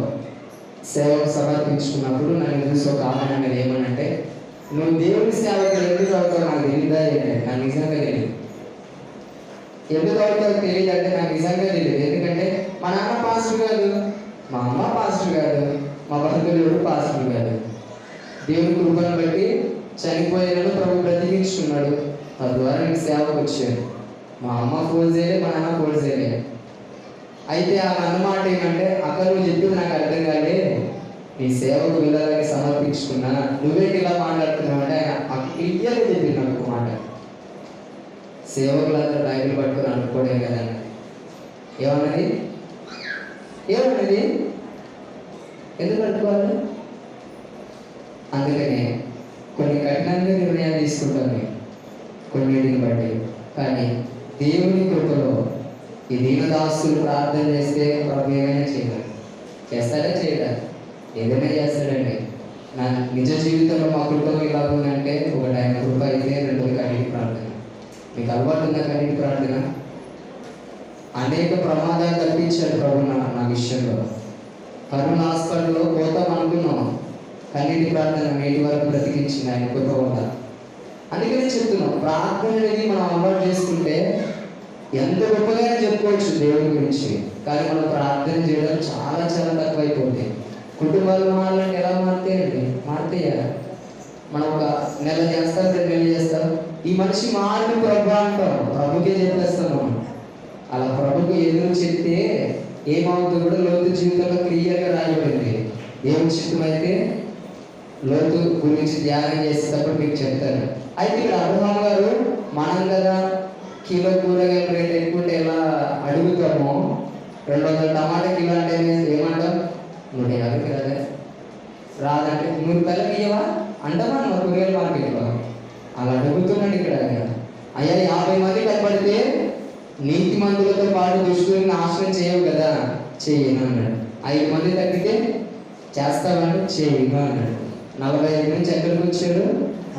సేవకు సమర్పించుకున్నప్పుడు నన్ను చూసి ఒక ఆమె ఏమనంటే, నువ్వు దేవుని సేవకు ఎందుకు అవుతావు నాకు తెలియదా? నాకు నిజంగా తెలియదు. ఎందుకు అవుతావు తెలియదు అంటే నాకు నిజంగా తెలియదు. ఎందుకంటే మా నాన్న పాస్టర్ కాదు, మా అమ్మ పాస్టర్ కాదు, మా బంధువులు పాస్టర్ కాదు. దేవుని కృపను బట్టి చనిపోయేలను ప్రభు బ్రతికించుకున్నాడు. తద్వారా నేను సేవకు వచ్చాను. మా అమ్మ ఫోన్ చేయలే, మా నాన్న ఫోన్ చేయలే. అయితే ఆ అన్నమాట ఏమంటే, అక్కడ నువ్వు చెప్పింది నాకు అర్థం కాలే, నీ సేవకు వెళ్ళాలని సమర్పించుకున్నా, నువ్వేంటి ఇలా మాట్లాడుతున్నావు అంటే ఆయన క్లియర్గా చెప్పింది నాకు మాట. సేవకులందరూ బైబిల్ పట్టుకుని అనుకోవడం కదా. ఏమన్నది? ఎందుకు పట్టుకోవాలి? అందుకనే కొన్ని కఠినంగా నిర్ణయాలు తీసుకుంటాం మేము కొన్నిటిని బట్టి. కానీ దేవుని కృపలో ఈ దీనదాసులు ప్రార్థన చేస్తే ప్రభు ఏమైనా చేయాలి. చేస్తాడా? చేయడా? ఏదైనా చేస్తాడండి. నా నిజ జీవితంలో మా కృపలో ఇలా ఉందంటే, ఒకటి ఆయన కృప అయితే, రెండోది కన్నీటి ప్రార్థన. మీకు అలవాటు ఉందా కన్నీటి ప్రార్థన? అనేక ప్రమాదాలు తప్పించాడు ప్రభు నా విషయంలో. కరోనా హాస్పిటల్లో పోతాం అనుకున్నాం, కన్నీటి ప్రార్థన నేటి వరకు బ్రతికించింది ఆయన కృప వల్ల. అందుకనే చెప్తున్నాం, ప్రార్థన అనేది మనం అలవాటు చేసుకుంటే ఎంత గొప్పగా చెప్పుకోవచ్చు దేవుడి గురించి, కానీ మనం ప్రార్థన చేయడం చాలా చాలా తక్కువైపోతుంది. కుటుంబాలు మారాలంటే ఎలా మారుతాయండి? మారుతాయా? మనం ఒక నెల చేస్తాం, 2 నెలలు చేస్తాం, ఈ మనిషి మారిన ప్రభు అంటాం, ప్రభుకే చెప్పేస్తాం మనం. అలా ప్రభుకి ఎదురు చెప్తే ఏమవుతుందో కూడా లోతు జీవితంలో క్లియర్గా రాయబడింది. ఏం చిత్తమైతే లోతు గురించి ధ్యానం చేసేటప్పుడు మీకు చెప్తాను. అయితే ఇక్కడ అబ్రహాం గారు మనం కదా కిలో కూరగాయల రేట్ ఎక్కువ ఎలా అడుగుతామో, 200 టమాటా కిలో అంటే ఏమంటాం? 150 రాదా? రాదంటే 100 రూపాయలకి ఇవ్వవా అంటామా మా కూరగాయల మార్కెట్లో? అలా అడుగుతున్నాడు ఇక్కడ. అయ్యా 50 మంది కనపడితే నీతి మందులతో పాటు దుష్టులను నాశనం చేయవు కదా, చేయను అన్నాడు. 5 మంది తగ్గితే చేస్తామంటే చేయను అన్నాడు. 45 నుంచి ఎక్కడికి వచ్చాడు?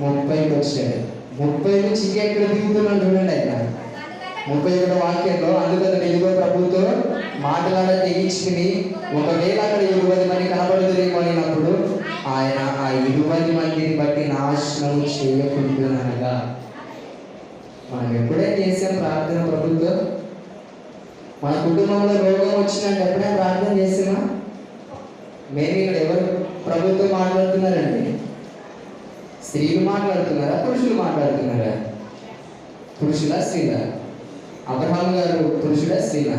30కి వచ్చాడు. 30 నుంచి ఇంకెక్కడ దిగుతున్నాడు చూడండి. ఆయన 31 వాక్యంలో అందుకని ఇదిగో ప్రభుతో మాట్లాడ తెగించుకుని ఒకవేళ అక్కడ 20 మంది కనబడుతురేమో అనినప్పుడు ఆయన ఆ 20 మందిని బట్టి నాశనం చేయకుంటున్నానగా. మనం ఎప్పుడైనా చేసాం ప్రార్థన ప్రభుత్వం? మన కుటుంబంలో రోగం వచ్చినట్టు ఎప్పుడైనా ప్రార్థన చేసామా? మేము ఇక్కడ ఎవరు ప్రభుత్వం మాట్లాడుతున్నారండి? స్త్రీలు మాట్లాడుతున్నారా, పురుషులు మాట్లాడుతున్నారా? పురుషులా స్త్రీలా? అబ్రహాం గారు పురుషుడా స్త్రీలా?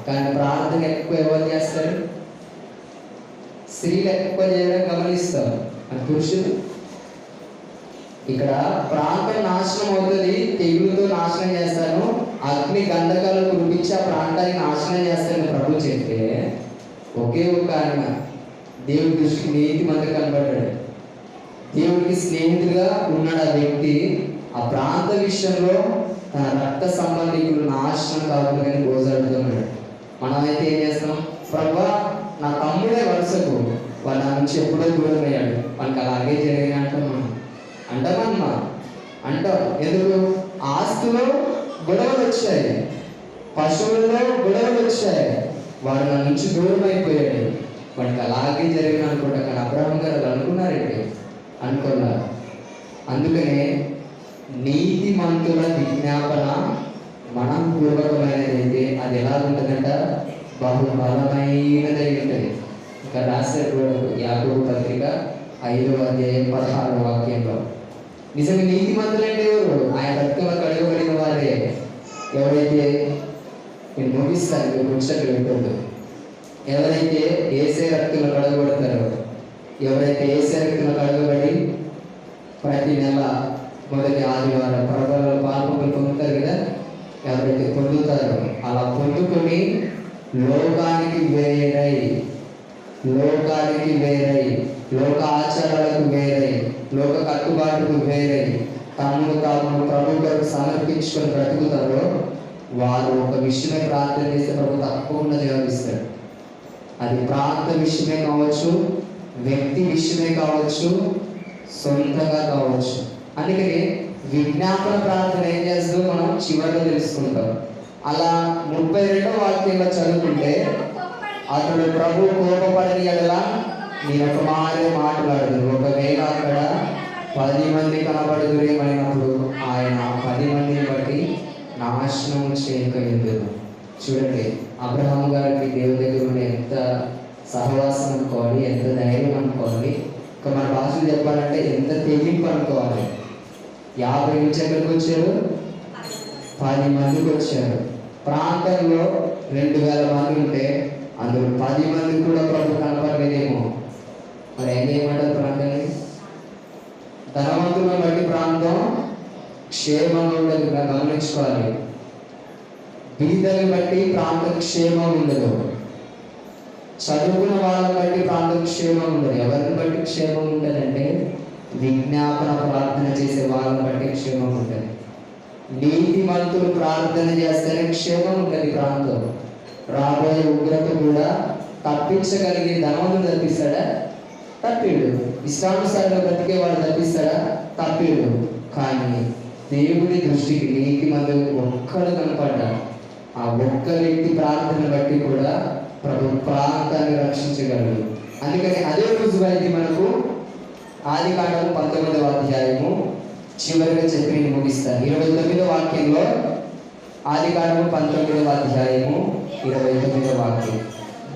కానీ ప్రార్థన ఎక్కువ ఎవరు చేస్తారు? స్త్రీలు ఎక్కువ చేయడం గమనిస్తారు, అది పురుషులు. ఇక్కడ ప్రాంతం నాశనం అవుతుంది, తెగులతో నాశనం చేస్తాను, అగ్ని గంధకాలు కురిపించి ఆ ప్రాంతాన్ని నాశనం చేస్తాను ప్రభు చెప్తే, ఒకే ఒక ఆయన దేవుడి దృష్టికి నీతి మంది కనబడ్డాడు. దేవుడికి స్నేహితుడిగా ఉన్నాడు ఆ వ్యక్తి. ఆ ప్రాంత విషయంలో తన రక్త సంబంధికులు నాశనం కావాలని గోజాడుతున్నాడు. మనమైతే ఏం చేస్తాం? ప్రభా నా తమ్ముడే వరుసకు, వాడు నా నుంచి ఎప్పుడో దూరం అయ్యాడు, వానికి అలాగే జరిగిన అంటామమ్మా అంటాం. ఎందుకు? ఆస్తులో గొడవలు వచ్చాయి, పశువులలో గొడవలు వచ్చాయి, వాడు నా నుంచి దూరం అయిపోయాడు, వాడికి అలాగే జరిగిన అనుకుంటా. కానీ అబ్రహాం గారు అలా అనుకున్నారండి? అనుకున్నారు. అందుకనే నీతి మంతుల విజ్ఞాపన మనపూర్వకమైనది అయితే అది ఎలా ఉంటుందంట? బహుబలమైనదై ఉంటుంది. ఇంకా రాశారు యాకోబు పత్రిక 5వ అధ్యాయం 16వ వాక్యంలో. నిజంగా నీతి మంతులు అంటే ఎవరు? ఆయన రక్తంలో కడగబడిన వారే. ఎవరైతే, నేను ముగిస్తాను ముచ్చట్లు పెట్టద్దు, ఎవరైతే ఏసే రక్తంలో కడగబడతారో, ఎవరైతే ఏసే రక్తంలో కడగబడి ప్రతి నెల మొదటి ఆదివారం పర్వాలలో పాల్పొందులు పొందుతారు కదా, ఎవరైతే పొందుతారో అలా పొందుకొని లోకానికి వేరై, లోక ఆచారాలకు వేరై, లోక కట్టుబాటుకు వేరై తమను తాము ప్రభు కొరకు సమర్పించుకొని బ్రతుకుతారో వారు ఒక విషయమే ప్రార్థన చేస్తే ప్రభు తప్పకుండా జవాబిస్తాడు. అది ప్రాంత విషయమే కావచ్చు, వ్యక్తి విషయమే కావచ్చు, సొంతంగా కావచ్చు. అందుకని విజ్ఞాపన ప్రార్థన ఏం చేస్తుందో మనం చివరిలో తెలుసుకుంటాం. అలా 32వ వాక్యంలో చదువుకుంటే, అతడు ప్రభు కోపపడని ఎడల నేను ఒక మాట్లాడదు, ఒకవేళ అక్కడ 10 మంది కనబడుతురేమైనప్పుడు ఆయన 10 మందిని బట్టి నాశనం చేయగలిగారు. చూడండి, అబ్రహాం గారికి దేవుడి దగ్గర ఉండే ఎంత సహవాసం అనుకోవాలి, ఎంత ధైర్యం అనుకోవాలి, ఇంకా మన భాషలు చెప్పాలంటే ఎంత తెగింపు అనుకోవాలి. 50 నుంచి ఎక్కడికి వచ్చారు? 10 మందికి వచ్చారు. ప్రాంతంలో 2000 మంది ఉంటే అందులో 10 మంది కూడా ప్రభు కనపడలేదేమో. మరి ఏం చేయమంటారు ప్రాంతాన్ని? ధనవంతులను బట్టి ప్రాంతం క్షేమంగా ఉండదు, గమనించుకోవాలి. బీదలను బట్టి ప్రాంతం క్షేమం ఉండదు. చదువుకున్న వాళ్ళని బట్టి ప్రాంతం క్షేమం ఉండదు. ఎవరిని బట్టి క్షేమం ఉంటుందంటే విజ్ఞాపన ప్రార్థన చేసే వాళ్ళని బట్టి క్షేమం ఉంటుంది. నీతి మంతులు ప్రార్థన చేస్తేనే క్షేమం ఉంటుంది ప్రాంతం. రాబోయే ఉగ్రత కూడా తప్పించగలిగే ధనవంతుడు తప్పిస్తాడా? తప్పిడు. ఇష్టానుసారంగా బ్రతికే వాడు తప్పిస్తాడా? తప్పిడు. కానీ దేవుడి దృష్టికి నీతి మంతులు ఒక్కడు కనపడ్డా ఆ ఒక్క వ్యక్తి ప్రార్థన బట్టి కూడా ప్రభు ప్రాంతాన్ని రక్షించగలడు. అందుకని అదే రుజువైంది మనకు ఆదికాండం 19వ అధ్యాయము చివరిగా చెప్పి నేను ముగిస్తాను. 29వ వాక్యంలో ఆదికాండము 19వ అధ్యాయము 29వ వాక్యం.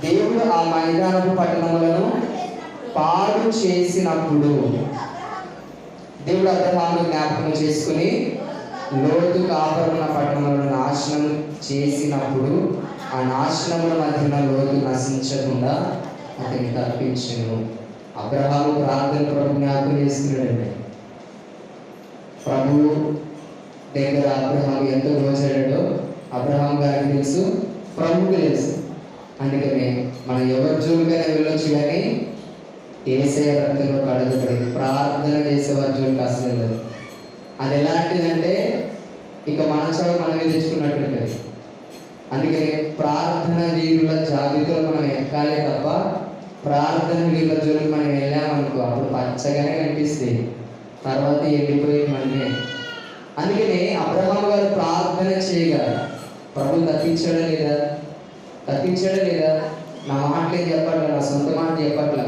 దేవుడు ఆ మైదానపు పట్టణములను పాడు చేసినప్పుడు, దేవుడు అబ్రహామును జ్ఞాపకం చేసుకుని లోతు కాపురమున్న పట్టణములను నాశనం చేసినప్పుడు ఆ నాశనముల మధ్యన లోతు నశించకుండా అతన్ని తప్పించెను. అబ్రహాము ప్రార్థన ప్రభు జ్ఞాపకం చేసుకున్నాడండి. ప్రభు దగ్గర అబ్రహాము ఎంతో రోజాడో అబ్రహాం గారికి తెలుసు, ప్రభువుకి తెలుసు. అందుకనే మనం ఎవరి జోలికైనా వెళ్ళొచ్చు, కానీ ఏసయ్య రక్తంలో కడగబడి ప్రార్థన చేసేవారి జోలికి అసలు వెళ్ళదు. అది ఎలాంటిదంటే ఇక మన చావు మనమే తెచ్చుకున్నట్టుంటుంది. అందుకని ప్రార్థన వీరుల జాబితాలో మనం ఎక్కాలే తప్ప ప్రార్థన వీరుల జోలికి మనం వెళ్ళామనుకో అప్పుడు పచ్చగానే కనిపిస్తుంది, తర్వాత ఎండిపోయి మనమే. అందుకని అబ్రహాం గారు ప్రార్థన చేయగా ప్రభు తప్పించడం లేదా? తప్పించడం లేదా? నా మాటలే చెప్పట్లా, నా సొంత మాట చెప్పట్లా.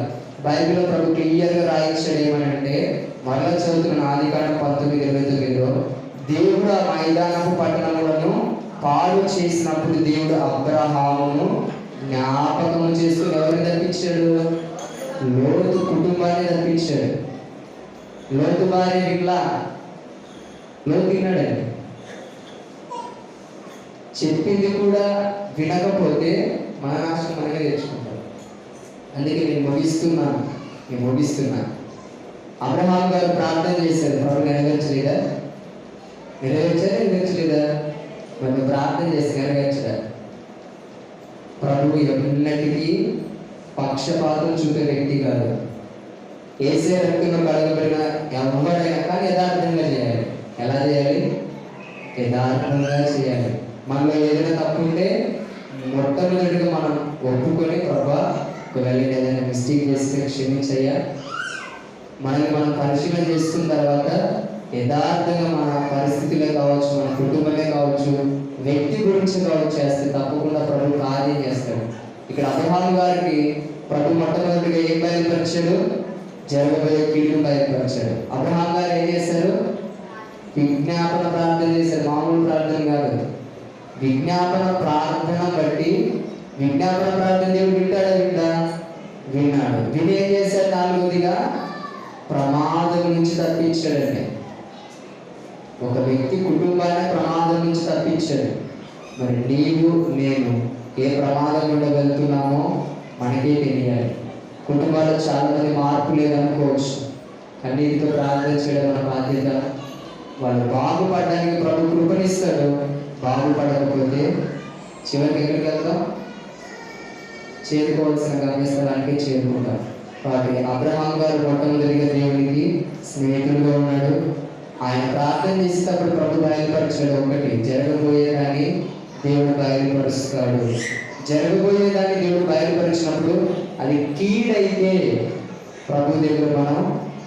బైబిల్లో ప్రభు క్లియర్గా రాయించాడు. ఏమని అంటే, మరలా చదువుతున్న ఆదికాండం 19:29లో దేవుడు ఆ మైదానపు పట్టణములను పాడు చేసినప్పుడు దేవుడు అబ్రహామును జ్ఞాపకము చేసుకుని ఎవరిని తప్పించాడు? లోతు కుటుంబాన్ని తప్పించాడు. లోతు భార్య విట్లా లోతు విన్నాడండి. చెప్పింది కూడా వినకపోతే మన నాశనం మనమే తెచ్చుకుంటాం. అందుకే నేను ముగిస్తున్నా. అబ్రహాం గారు ప్రార్థన చేశారు, ప్రభు నెరవేర్చలేదా? మరి ప్రార్థన చేసి నెరవేర్చడా? ప్రభు ఎన్నటికీ పక్షపాతం చూపే వ్యక్తి కాదు. ఏసే రక్తంలో కడగబడిన ఎవరైనా కానీ యథార్థంగా చేయాలి. ఎలా చేయాలి? యథార్థంగా చేయాలి. మనలో ఏదైనా తప్పు ఉంటే మొట్టమొదటిగా మనం ఒప్పుకొని, ప్రభా ఒకవేళ ఏదైనా మిస్టేక్ చేస్తే క్షమించయ్యా, మనల్ని మనం పరిశీలన చేసుకున్న తర్వాత యథార్థంగా మన పరిస్థితులే కావచ్చు, మన కుటుంబమే కావచ్చు, వ్యక్తి గురించి కావచ్చు చేస్తే తప్పకుండా ప్రభు కార్యం చేస్తాడు. ఇక్కడ అబ్రహాం గారికి ప్రభు మొట్టమొదటిగా ఏం బయలుపరిచాడు? జరగబోయే కీడును బయలుపరిచాడు. అబ్రహాం గారు ఏం చేశారు? విజ్ఞాపన ప్రార్థన చేశారు. మామూలు ప్రార్థన కాదు, విజ్ఞాపన ప్రార్థన బట్టి. విజ్ఞాపన ప్రార్థన దేవుడు విన్నాడు. విని ఏం చేశాడు? నాలుగోదిగా ప్రమాదం నుంచి తప్పించాడండి. ఒక వ్యక్తి కుటుంబాన్ని ప్రమాదం నుంచి తప్పించాడు. మరి నీవు నేను ఏ ప్రమాదం గుండా వెళ్తున్నామో మనకే తెలియాలి. కుటుంబాల్లో చాలా మంది మార్పు లేదనుకోవచ్చు, కన్నీటితో ప్రార్థన చేయడం మన బాధ్యత. వాళ్ళు బాగుపడడానికి ప్రభు కృపనిస్తాడు. బాగుపడకపోతే చివరికి ఎక్కడికి వెళ్తాం? చేరుకోవాల్సిన గమ్యస్థలానికి చేరుకుంటాం. కాబట్టి అబ్రహాం గారు మొట్టమొదటిగా దేవునికి స్నేహితులుగా ఉన్నాడు. ఆయన ప్రార్థన చేసేటప్పుడు ప్రభు బయలుపరిచాడు. ఒకటి, జరగబోయేదాన్ని దేవుడు బయలుపరుస్తాడు. జరగబోయేదాన్ని దేవుడు బయలుపరిచినప్పుడు అది కీడైతే ప్రభు దగ్గర మనం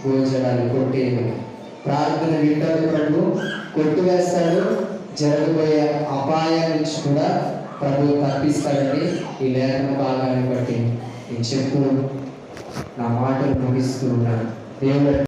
గోచడాలి, కొట్టేది. ప్రార్థన వింటాడు ప్రభు, కొట్టివేస్తాడు. జరగబోయే అపాయం నుంచి కూడా ప్రభు తప్పిస్తాడని ఈ లేఖన భాగాన్ని బట్టి నేను చెప్తూ నా మాటలు ముగిస్తూ ఉన్నాను. దేవుడు